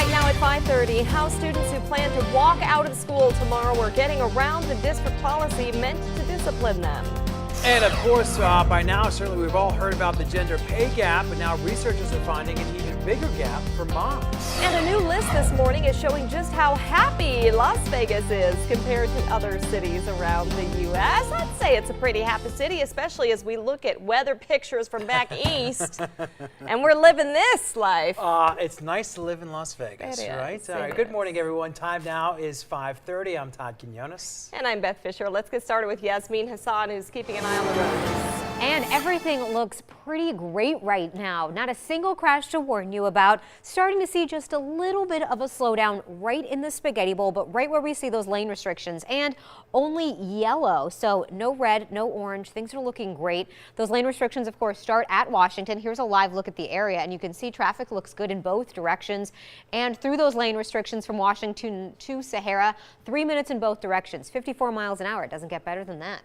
Right now at 5:30, how students who plan to walk out of school tomorrow are getting around the district policy meant to discipline them. And of course, by now, certainly we've all heard about the gender pay gap, but now researchers are finding an even bigger gap for moms. And a new list this morning is showing just how happy Las Vegas is compared to other cities around the U.S. I'd say it's a pretty happy city, especially as we look at weather pictures from back east. And we're living this life. It's nice to live in Las Vegas, It is, right? All right. it Good is. morning, everyone. Time now is 5:30. I'm Todd Quinones. And I'm Beth Fisher. Let's get started with Yasmin Hassan, who's keeping an eye on the roads. And everything looks pretty great right now. Not a single crash to warn you about. Starting to see just a little bit of a slowdown right in the spaghetti bowl, but right where we see those lane restrictions, and only yellow. So no red, no orange. Things are looking great. Those lane restrictions, of course, start at Washington. Here's a live look at the area, and you can see traffic looks good in both directions. And through those lane restrictions from Washington to Sahara, 3 minutes in both directions, 54 miles an hour. It doesn't get better than that.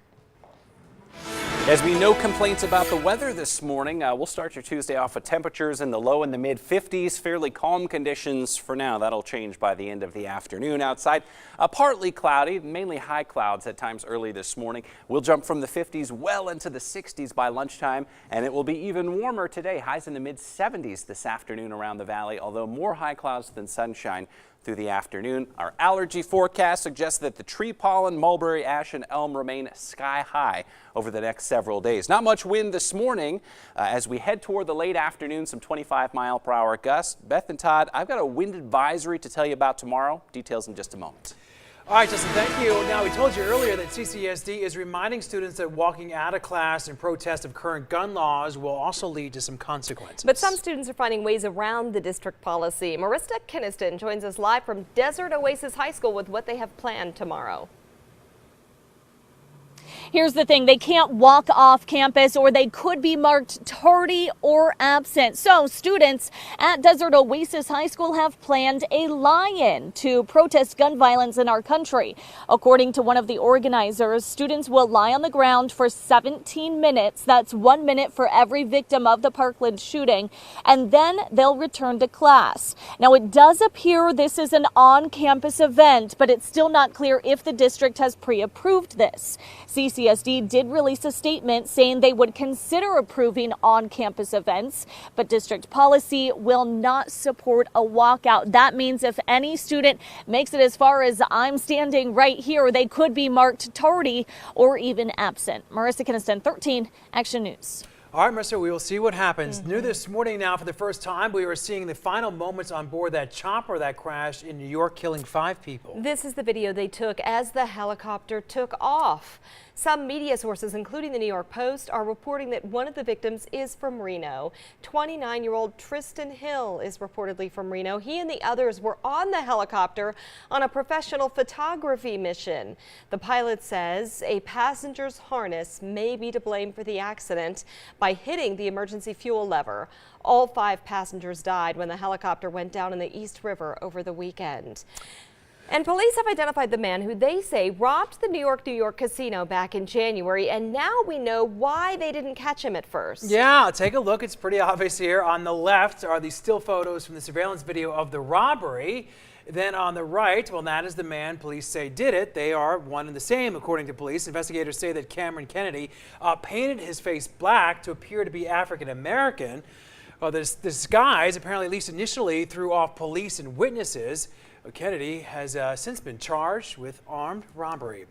As we no complaints about the weather this morning, we'll start your Tuesday off with temperatures in the low and the mid 50s. Fairly calm conditions for now. That'll change by the end of the afternoon. Outside, partly cloudy, mainly high clouds at times early this morning. We'll jump from the 50s well into the 60s by lunchtime, and it will be even warmer today. Highs in the mid 70s this afternoon around the valley, although more high clouds than sunshine through the afternoon. Our allergy forecast suggests that the tree pollen, mulberry, ash, and elm remain sky high over the next several days. Not much wind this morning as we head toward the late afternoon, some 25-mile-per-hour gusts. Beth and Todd, I've got a wind advisory to tell you about tomorrow. Details in just a moment. All right, Justin, thank you. Now, we told you earlier that CCSD is reminding students that walking out of class in protest of current gun laws will also lead to some consequences. But some students are finding ways around the district policy. Marissa Kinniston joins us live from Desert Oasis High School with what they have planned tomorrow. Here's the thing, they can't walk off campus or they could be marked tardy or absent. So students at Desert Oasis High School have planned a lie-in to protest gun violence in our country. According to one of the organizers, students will lie on the ground for 17 minutes. That's 1 minute for every victim of the Parkland shooting. And then they'll return to class. Now, it does appear this is an on-campus event, but it's still not clear if the district has pre-approved this. CCSD did release a statement saying they would consider approving on-campus events, but district policy will not support a walkout. That means if any student makes it as far as I'm standing right here, they could be marked tardy or even absent. Marissa Kinniston, 13 Action News. All right, Marissa, we will see what happens. New this morning now, for the first time, we were seeing the final moments on board that chopper that crashed in New York, killing 5 people. This is the video they took as the helicopter took off. Some media sources, including the New York Post, are reporting that one of the victims is from Reno. 29-year-old Tristan Hill is reportedly from Reno. He and the others were on the helicopter on a professional photography mission. The pilot says a passenger's harness may be to blame for the accident by hitting the emergency fuel lever. All 5 passengers died when the helicopter went down in the East River over the weekend. And police have identified the man who they say robbed the New York casino back in January, and now we know why they didn't catch him at first. Yeah, take a look. It's pretty obvious here. On the left are these still photos from the surveillance video of the robbery. Then on the right, well, that is the man police say did it. They are one and the same, according to police. Investigators say that Cameron Kennedy painted his face black to appear to be African American. Well, this disguise apparently, at least initially, threw off police and witnesses. Kennedy has since been charged with armed robbery.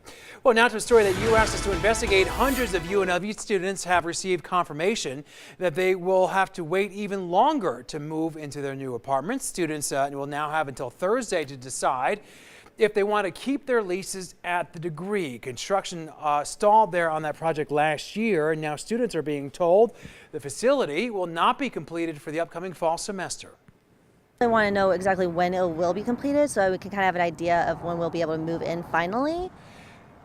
Well, now to a story that you asked us to investigate. Hundreds of UNLV students have received confirmation that they will have to wait even longer to move into their new apartments. Students will now have until Thursday to decide if they want to keep their leases at the degree. Construction stalled there on that project last year, and now students are being told the facility will not be completed for the upcoming fall semester. I want to know exactly when it will be completed so we can kind of have an idea of when we'll be able to move in finally.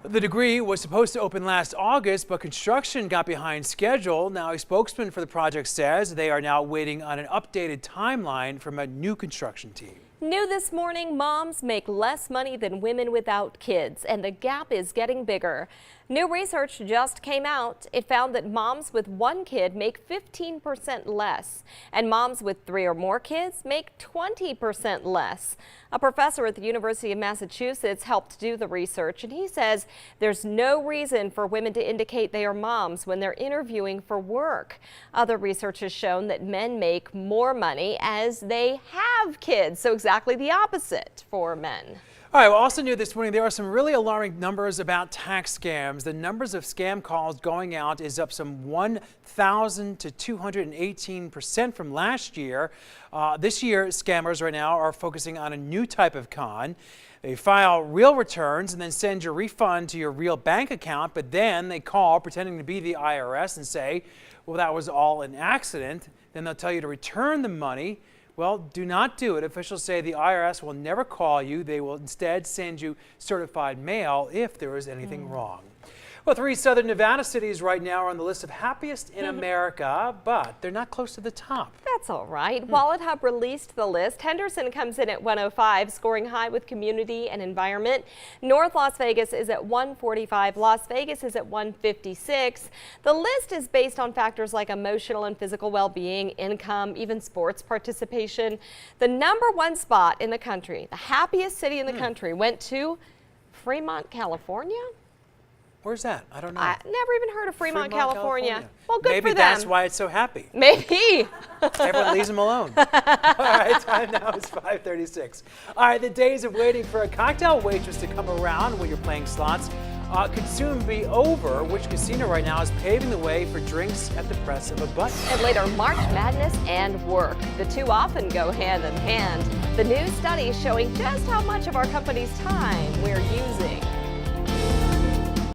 The degree was supposed to open last August, but construction got behind schedule. Now, a spokesman for the project says they are now waiting on an updated timeline from a new construction team. New this morning, moms make less money than women without kids, and the gap is getting bigger. New research just came out. It found that moms with one kid make 15% less, and moms with 3 or more kids make 20% less. A professor at the University of Massachusetts helped do the research, and he says there's no reason for women to indicate they are moms when they're interviewing for work. Other research has shown that men make more money as they have kids, so exactly the opposite for men. All right, well, also new this morning, there are some really alarming numbers about tax scams. The numbers of scam calls going out is up some 1,000 to 218% from last year. This year, scammers right now are focusing on a new type of con. They file real returns and then send your refund to your real bank account, but then they call pretending to be the IRS and say, well, that was all an accident. Then they'll tell you to return the money. Well, do not do it. Officials say the IRS will never call you. They will instead send you certified mail if there is anything wrong. Well, 3 southern Nevada cities right now are on the list of happiest in America, but they're not close to the top. That's all right. Wallet Hub released the list. Henderson comes in at 105, scoring high with community and environment. North Las Vegas is at 145. Las Vegas is at 156. The list is based on factors like emotional and physical well-being, income, even sports participation. The #1 spot in the country, the happiest city in the country, went to Fremont, California. Where's that? I don't know. I never even heard of Fremont, California. Well, good Maybe for them. that's why it's so happy. Maybe. Everyone leaves them alone. All right, time now is 5:36. All right, the days of waiting for a cocktail waitress to come around when you're playing slots could soon be over. Which casino right now is paving the way for drinks at the press of a button? And later, March Madness and work. The two often go hand in hand. The new study showing just how much of our company's time we're using.